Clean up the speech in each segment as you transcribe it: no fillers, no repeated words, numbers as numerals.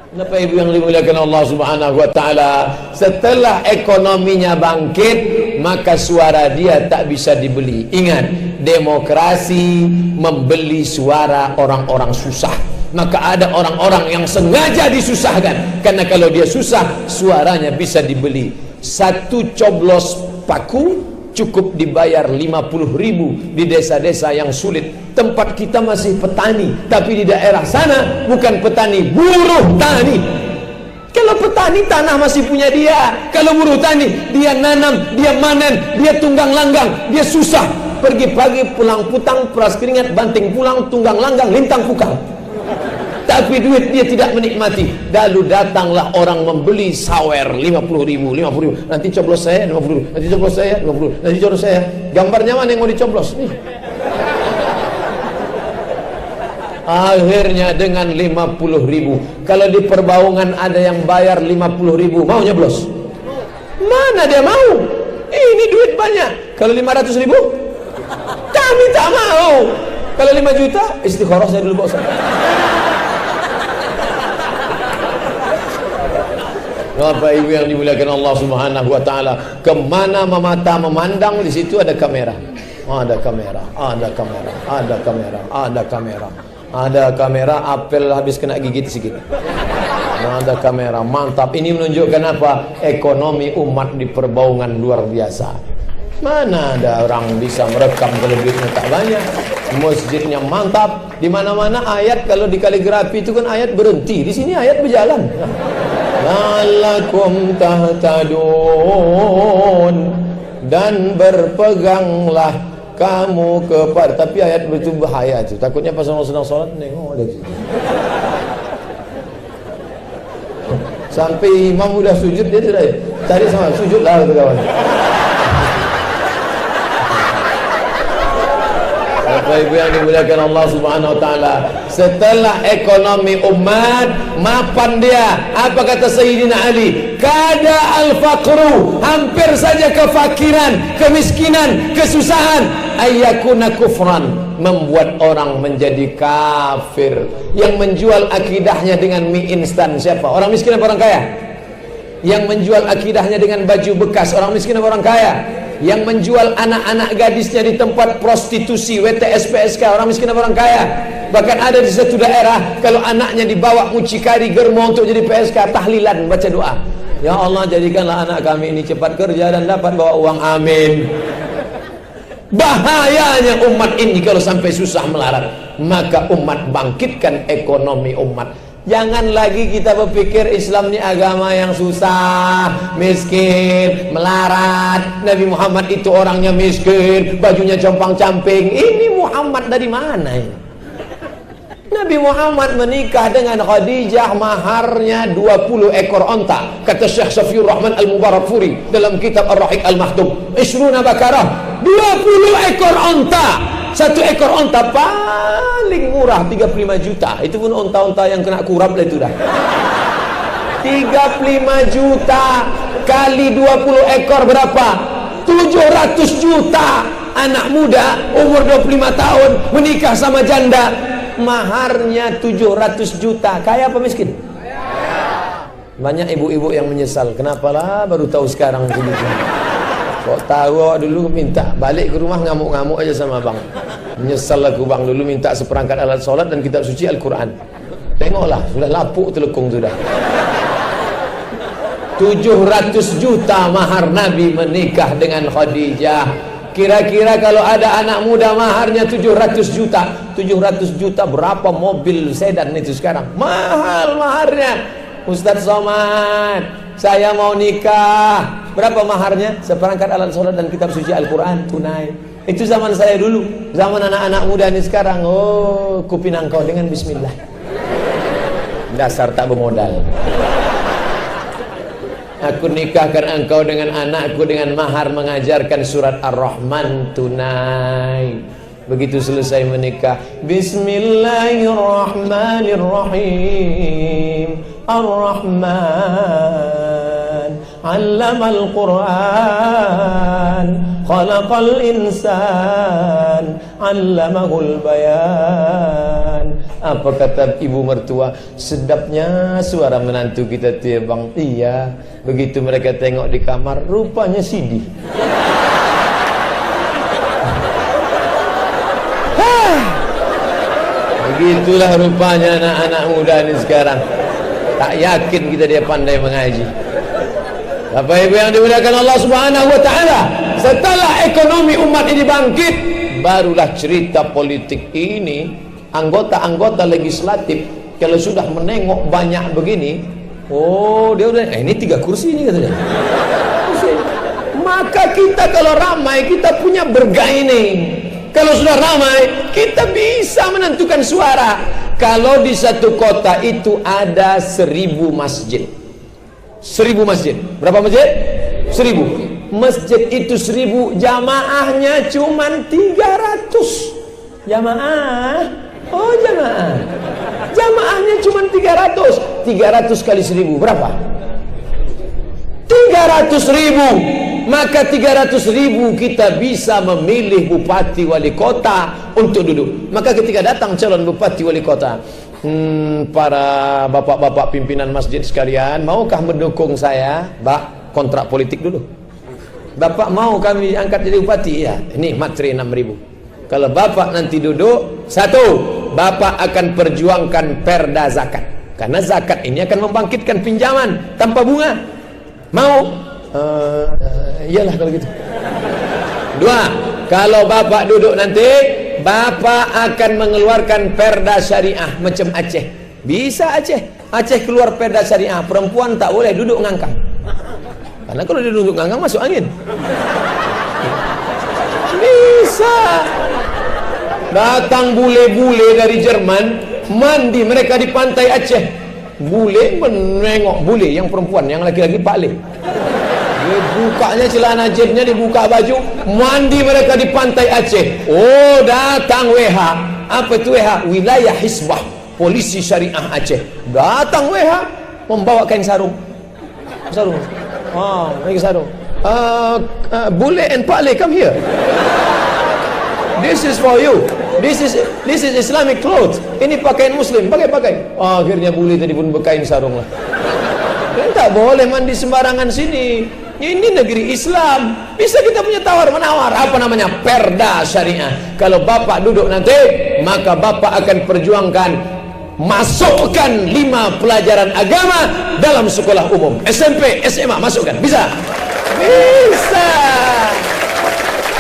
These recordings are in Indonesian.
Bapak Ibu yang dimuliakan Allah Subhanahu wa taala, setelah ekonominya bangkit, maka suara dia tak bisa dibeli. Ingat, demokrasi membeli suara orang-orang susah. Maka ada orang-orang yang sengaja disusahkan, karena kalau dia susah, suaranya bisa dibeli. Satu coblos paku cukup dibayar 50.000 di desa-desa yang sulit. Tempat kita masih petani, tapi di daerah sana bukan petani, buruh tani. Kalau petani, tanah masih punya dia. Kalau buruh tani, dia nanam, dia manen, dia tunggang langgang, dia susah. Pergi pagi, pulang petang, peras keringat, banting pulang, tunggang langgang, lintang pukang. Tapi duit dia tidak menikmati. Lalu datanglah orang membeli sawer 50.000. Nanti coblos saya 50.000. Nanti coblos saya 50.000. Nanti coblos saya. Gambarnya mana yang mau dicoblos? Nih. Akhirnya dengan 50.000. Kalau di Perbaungan ada yang bayar 50.000, mau nyoblos? Mana dia mau? Ini duit banyak. Kalau 500.000, kami tak mau. Kalau 5 juta, istikharah saya dulu Pak Ustaz. Bapak Ibu yang dimuliakan Allah Subhanahu wa taala, kemana mata memandang, di situ ada kamera. Ada kamera, ada kamera, ada kamera, ada kamera. Ada kamera, apel habis kena gigit sedikit. Ada kamera, mantap. Ini menunjukkan apa? Ekonomi umat di Perbaungan luar biasa. Mana ada orang bisa merekam kalau duitnya tak banyak. Masjidnya mantap. Di mana-mana ayat, kalau di kaligrafi itu kan ayat berhenti. Di sini ayat berjalan. La'allakum tahtadun, dan berpeganglah kamu kepada. Tapi ayat itu bahaya itu. Takutnya pas orang sedang sholat nengok ada situ. Sampai imam udah sujud dia tidak. Tadi sama sujudlah kawan. Bapak Ibu yang dimuliakan Allah Subhanahu wa taala, setelah ekonomi umat mapan dia, apa kata Sayyidina Ali? Kada al-faqru, hampir saja kefakiran, kemiskinan, kesusahan, ayyakuna kufran, membuat orang menjadi kafir. Yang menjual akidahnya dengan mie instan siapa? Orang miskin apa orang kaya? Yang menjual akidahnya dengan baju bekas, orang miskin apa orang kaya? Yang menjual anak-anak gadisnya di tempat prostitusi, WTS, PSK, orang miskin apa orang kaya? Bahkan ada di satu daerah, kalau anaknya dibawa mucikari germo untuk jadi PSK, tahlilan, baca doa, ya Allah jadikanlah anak kami ini cepat kerja dan dapat bawa uang, amin. Bahayanya umat ini kalau sampai susah melarat. Maka umat bangkitkan ekonomi umat. Jangan lagi kita berpikir Islam ini agama yang susah, miskin, melarat. Nabi Muhammad itu orangnya miskin, bajunya compang-camping. Ini Muhammad dari mana ini? Nabi Muhammad menikah dengan Khadijah, maharnya 20 ekor onta. Kata Syekh Safiur Rahman Al-Mubarakfuri dalam kitab Ar-Rahiq Al-Mahtum, Isruna Bakarah, 20 ekor onta. Satu ekor onta paling murah 35 juta. Itu pun onta-onta yang kena kurap lah itu dah. 35 juta kali 20 ekor berapa? 700 juta. Anak muda umur 25 tahun menikah sama janda, maharnya 700 juta. Kaya apa miskin? Banyak ibu-ibu yang menyesal. Kenapalah baru tahu sekarang begitu. Kok tahu dulu minta balik ke rumah ngamuk-ngamuk aja sama bang. Menyesal aku bang, dulu minta seperangkat alat sholat dan kitab suci Al-Quran. Tengoklah, sudah lapuk telekung sudah. 700 juta mahar Nabi menikah dengan Khadijah. Kira-kira kalau ada anak muda maharnya 700 juta. 700 juta berapa mobil sedan itu sekarang? Mahal maharnya. Ustadz Somad, saya mau nikah. Berapa maharnya? Seperangkat alat sholat dan kitab suci Al-Quran tunai. Itu zaman saya dulu. Zaman anak-anak muda ini sekarang, oh kupinang kau dengan bismillah. Dasar tak bermodal. Aku nikahkan engkau dengan anakku dengan mahar mengajarkan surat Ar-Rahman tunai. Begitu selesai menikah, Bismillahirrahmanirrahim. Ar-Rahman 'allamal Qur'an, khalaqal insan 'allamahul bayan. Apa kata ibu mertua? Sedapnya suara menantu kita tuh ya bang. Iya. Begitu mereka tengok di kamar, rupanya CD. Begitulah rupanya anak-anak muda ini sekarang. Tak yakin kita dia pandai mengaji. Bapak Ibu yang dimuliakan Allah Subhanahu wa taala, setelah ekonomi umat ini bangkit, barulah cerita politik ini. Anggota-anggota legislatif kalau sudah menengok banyak begini, oh dia udah ini 3 kursi ini katanya. Maka kita kalau ramai kita punya bergaining. Kalau sudah ramai kita bisa menentukan suara. Kalau di satu kota itu ada 1000 masjid. 1000 masjid. Berapa masjid? 1000. Masjid itu 1000, jamaahnya cuman 300. Jamaah. Oh jamaah. Jamaahnya cuman 300. 300 kali 1000 berapa? 300.000. Maka 300.000 kita bisa memilih bupati wali kota untuk duduk. Maka ketika datang calon bupati wali kota, para bapak-bapak pimpinan masjid sekalian, maukah mendukung saya? Bak, kontrak politik dulu. Bapak mau kami angkat jadi bupati? Ya, ini materi 6.000. Kalau bapak nanti duduk, 1, bapak akan perjuangkan perda zakat. Karena zakat ini akan membangkitkan pinjaman tanpa bunga. Mau? Iyalah kalau gitu. 2, kalau bapak duduk nanti, bapak akan mengeluarkan perda syariah macam Aceh. Bisa Aceh. Aceh keluar perda syariah, perempuan tak boleh duduk ngangkang. Karena kalau dia duduk ngangkang masuk angin. Bisa. Datang bule-bule dari Jerman, mandi mereka di pantai Aceh. Bule menengok bule yang perempuan, yang laki-laki Pak Le. Dia bukanya celana jebnya, dibuka baju, mandi mereka di pantai Aceh. Oh, datang WH. Apa itu WH? Wilayah Hisbah, polisi syariah Aceh. Datang WH membawa kain sarung. Sarung. Kain sarung. Bule and Pak Le, come here. This is for you. This is Islamic clothes. Ini pakaian Muslim, pakai. Akhirnya bule tadi pun berkain sarung lah. Kan tak boleh mandi sembarangan sini. Ini negeri Islam. Bisa kita punya tawar-menawar. Apa namanya? Perda syariah. Kalau bapak duduk nanti, maka bapak akan perjuangkan masukkan 5 pelajaran agama dalam sekolah umum. SMP, SMA, masukkan. Bisa? Bisa.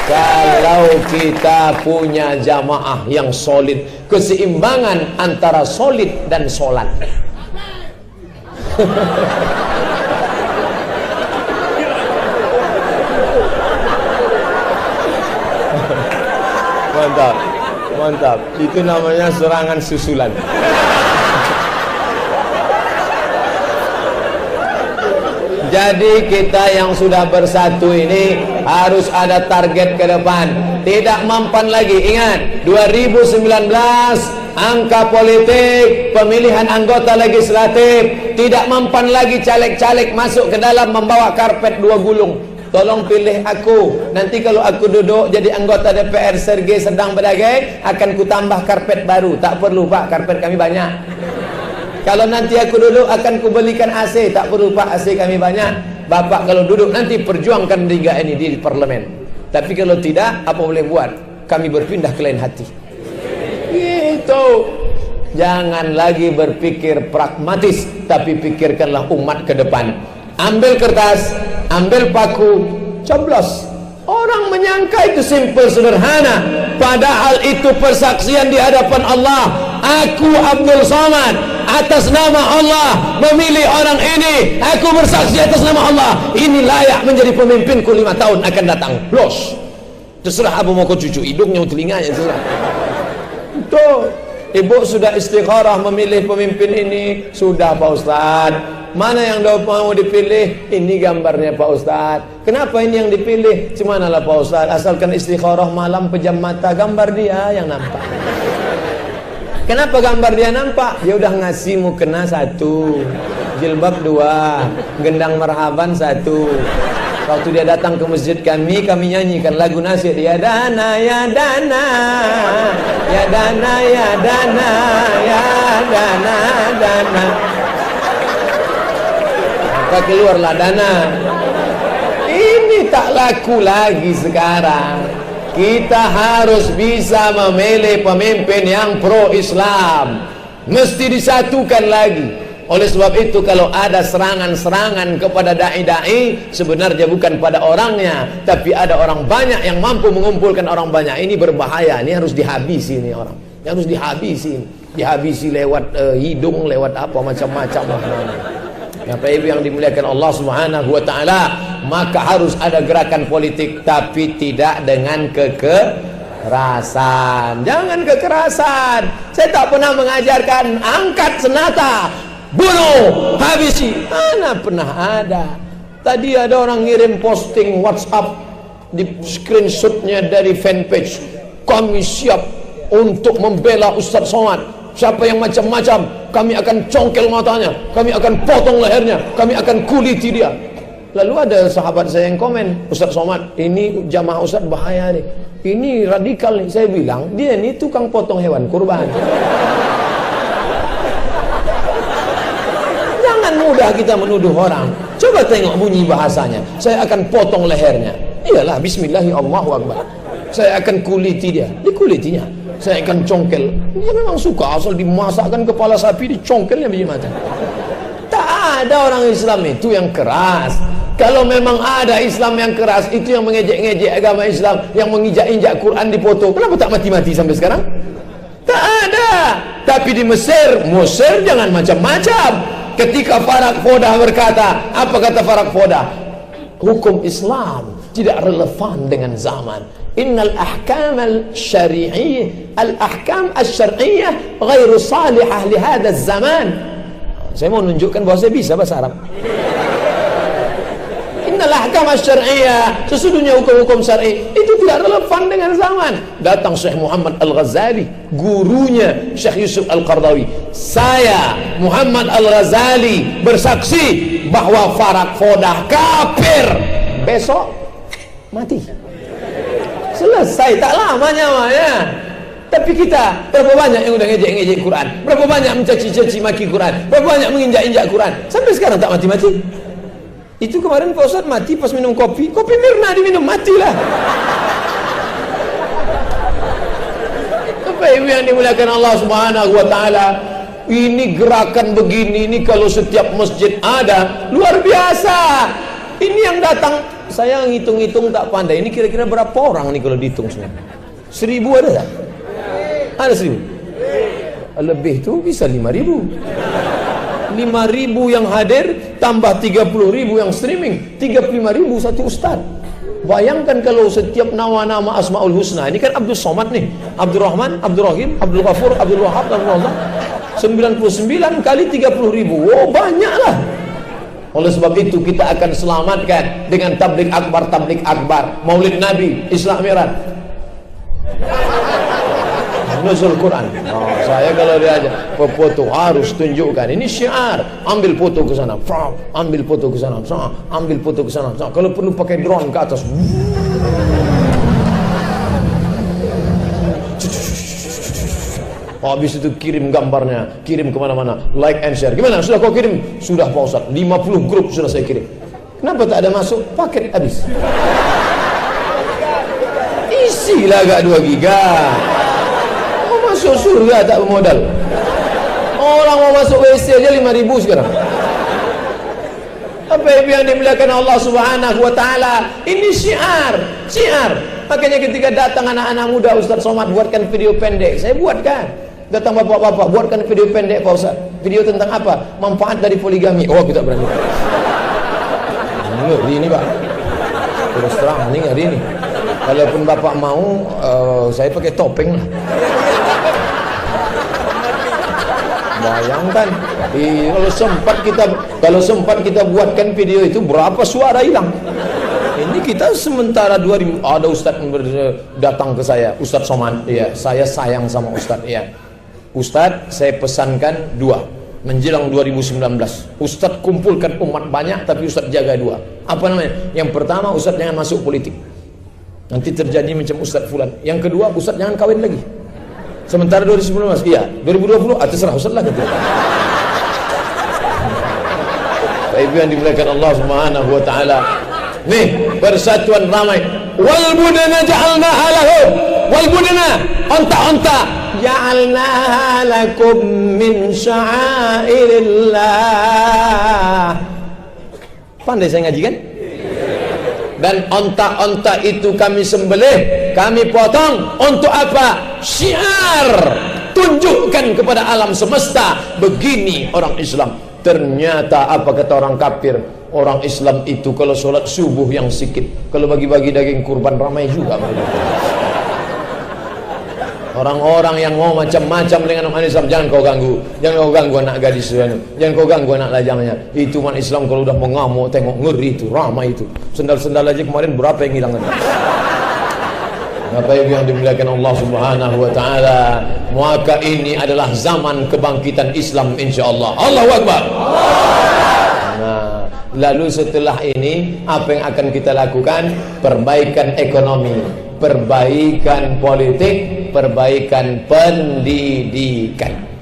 Kalau kita punya jamaah yang solid, keseimbangan antara solid dan sholat. Mantap. Itu namanya serangan susulan. Jadi kita yang sudah bersatu ini harus ada target ke depan. Tidak mempan lagi. Ingat, 2019 angka politik pemilihan anggota legislatif tidak mempan lagi. Caleg-caleg masuk ke dalam membawa karpet 2 gulung. Tolong pilih aku. Nanti kalau aku duduk jadi anggota DPR Sergei sedang berdagai, akan ku tambah karpet baru. Tak perlu Pak, karpet kami banyak. Kalau nanti aku duduk akan kubelikan AC. Tak perlu Pak, AC kami banyak. Bapak kalau duduk nanti perjuangkan liga ini di parlemen. Tapi kalau tidak, apa boleh buat? Kami berpindah ke lain hati. Gitu. Jangan lagi berpikir pragmatis, tapi pikirkanlah umat ke depan. Ambil kertas, ambil paku, coblos. Orang menyangka itu simple, sederhana. Padahal itu persaksian di hadapan Allah. Aku Abdul Somad, atas nama Allah memilih orang ini. Aku bersaksi atas nama Allah, ini layak menjadi pemimpinku 5 tahun akan datang. Los. Terserah apa mau kau cucu, hidungnya, telinganya, terserah. Tuh, ibu sudah istikharah memilih pemimpin ini. Sudah Pak Ustaz. Mana yang mau dipilih? Ini gambarnya Pak Ustaz. Kenapa ini yang dipilih? Cumanalah Pak Ustaz, asalkan istikharah malam pejam mata, gambar dia yang nampak. Kenapa gambar dia nampak? Dia udah ngasih mukena 1, jilbab 2, gendang marhaban 1. Waktu dia datang ke masjid kami nyanyikan lagu nasyid, ya dana ya dana, ya dana ya dana, ya dana dana. Maka keluarlah dana. Ini tak laku lagi sekarang. Kita harus bisa memilih pemimpin yang pro Islam. Mesti disatukan lagi. Oleh sebab itu kalau ada serangan-serangan kepada dai-dai, sebenarnya bukan pada orangnya, tapi ada orang banyak yang mampu mengumpulkan orang banyak. Ini berbahaya, ini harus dihabisi ini orang. Ini harus dihabisi lewat hidung, lewat apa macam-macam. Bapak Ibu yang dimuliakan Allah Subhanahu wa taala, maka harus ada gerakan politik tapi tidak dengan kekerasan. Jangan kekerasan. Saya tak pernah mengajarkan angkat senjata, bunuh, habisi. Mana pernah ada. Tadi ada orang ngirim posting WhatsApp, di screenshotnya dari fanpage, kami siap untuk membela Ustaz Somad. Siapa yang macam-macam, kami akan congkel matanya, kami akan potong lehernya, kami akan kuliti dia. Lalu ada sahabat saya yang komen, Ustaz Somad, ini jamaah Ustaz bahaya nih, ini radikal nih. Saya bilang, dia ini tukang potong hewan kurban. Jangan mudah kita menuduh orang. Coba tengok bunyi bahasanya, saya akan potong lehernya. Iyalah, bismillahirrahmanirrahim. Saya akan kuliti dia, dikulitinya. Saya akan congkel. Dia memang suka asal dimasakkan kepala sapi, dicongkelnya biji macam. Tak ada orang Islam itu yang keras. Kalau memang ada Islam yang keras, itu yang mengejek-ngejek agama Islam, yang menginjak-injak Quran dipoto, kenapa tak mati-mati sampai sekarang? Tak ada. Tapi di Mesir jangan macam-macam. Ketika Farak Fodah berkata, apa kata Farak Fodah? Hukum Islam tidak relevan dengan zaman. Innal ahkam al-syari'iyyah, al-ahkam al-syar'iyyah ghairu salihah li hadha zaman. Saya mau menunjukkan bahwa saya bisa bahasa Arab. Innal ahkam al-syar'iyyah, sesungguhnya hukum-hukum syar'i itu tidak relevan dengan zaman. Datang Syekh Muhammad Al-Ghazali, gurunya Syekh Yusuf Al-Qardawi. Saya Muhammad Al-Ghazali bersaksi bahwa Farak Fodah kafir. Besok mati. Selesai, tak lama nyawanya. Tapi kita, berapa banyak yang udah ngejek-ngejek Quran, berapa banyak mencaci-caci maki Quran, berapa banyak menginjak-injak Quran, sampai sekarang tak mati-mati. Itu kemarin Pak Ustadz mati pas minum kopi Mirna diminum, matilah. Bapak Ibu yang dimuliakan Allah Subhanahu wa taala, ini gerakan begini, ini kalau setiap masjid ada, luar biasa. Ini yang datang, saya ngitung-ngitung tak pandai. Ini kira-kira berapa orang nih kalau dihitung semua? 1000 ada tak? Ada 1000? Lebih tuh bisa 5000. 5000 yang hadir tambah 30.000 yang streaming, 35.000 satu ustaz. Bayangkan kalau setiap nama-nama Asmaul Husna, ini kan Abdul Somad nih, Abdul Rahman, Abdul Rahim, Abdul Ghafur, Abdul Wahab, Abdul Razak, 99 kali 30.000. Oh, banyaklah. Oleh sebab itu kita akan selamatkan dengan tablik akbar, Maulid Nabi, Isra Mi'raj, nuzul Quran. Oh, saya kalau diajak foto harus tunjukkan ini syiar, ambil foto ke sana, ambil foto ke sana, ambil foto ke sana. Kalau perlu pakai drone ke atas. Habis itu kirim gambarnya, kirim kemana-mana, like and share. Gimana? Sudah kau kirim? Sudah Pak Ustaz, 50 grup sudah saya kirim. Kenapa tak ada masuk? Paket habis. Isilah agak 2 giga. Mau masuk surga tak bermodal. Orang mau masuk WC aja 5.000 sekarang. Apa yang dimuliakan Allah Subhanahu wa taala, ini syiar. Makanya ketika datang anak-anak muda, Ustaz Somad buatkan video pendek, saya buatkan. Datang bapak-bapak, buatkan video pendek Pak Ustaz. Video tentang apa? Manfaat dari poligami. Oh, aku tak berani. Ngeri ini Pak. Terus terang, ini ngeri ini. Kalaupun bapak mau, saya pakai topeng lah. Bayangkan, kalau sempat kita buatkan video itu, berapa suara hilang. Ini kita sementara 2000, ada Ustadz datang ke saya, Ustadz Somad, ya, saya sayang sama Ustadz, ya. Ustadz, saya pesankan 2. menjelang 2019. Ustadz kumpulkan umat banyak, tapi Ustadz jaga dua. Apa namanya? Yang pertama, Ustadz jangan masuk politik, nanti terjadi macam Ustadz Fulan. Yang kedua, Ustadz jangan kawin lagi. Sementara 2019, iya 2020, terserah Ustadz lah gitu. Ibu yang dimuliakan Allah Subhanahu wa taala. Nih, persatuan ramai. Wal budana ja'alnaha lahum. Wal budana, onta-onta ja'alnaha lakum min sya'airillah. Pandai saya ngaji kan? Dan onta-onta itu kami sembelih, kami potong untuk apa? Syiar, tunjukkan kepada alam semesta, begini orang Islam. Ternyata apa kata orang kafir, orang Islam itu kalau sholat subuh yang sikit, kalau bagi-bagi daging kurban ramai juga. Orang-orang yang mau macam-macam dengan orang Islam, jangan kau ganggu, jangan kau ganggu anak gadis, jangan kau ganggu anak lajangnya. Itu umat Islam kalau udah mengamuk, tengok ngeri itu, ramai itu. Sendal-sendal aja kemarin berapa yang hilang? Bapak Ibu yang dimuliakan Allah Subhanahu wa taala, maka ini adalah zaman kebangkitan Islam insyaallah. Allahu Akbar. Nah, lalu setelah ini apa yang akan kita lakukan? Perbaikan ekonomi, perbaikan politik, perbaikan pendidikan.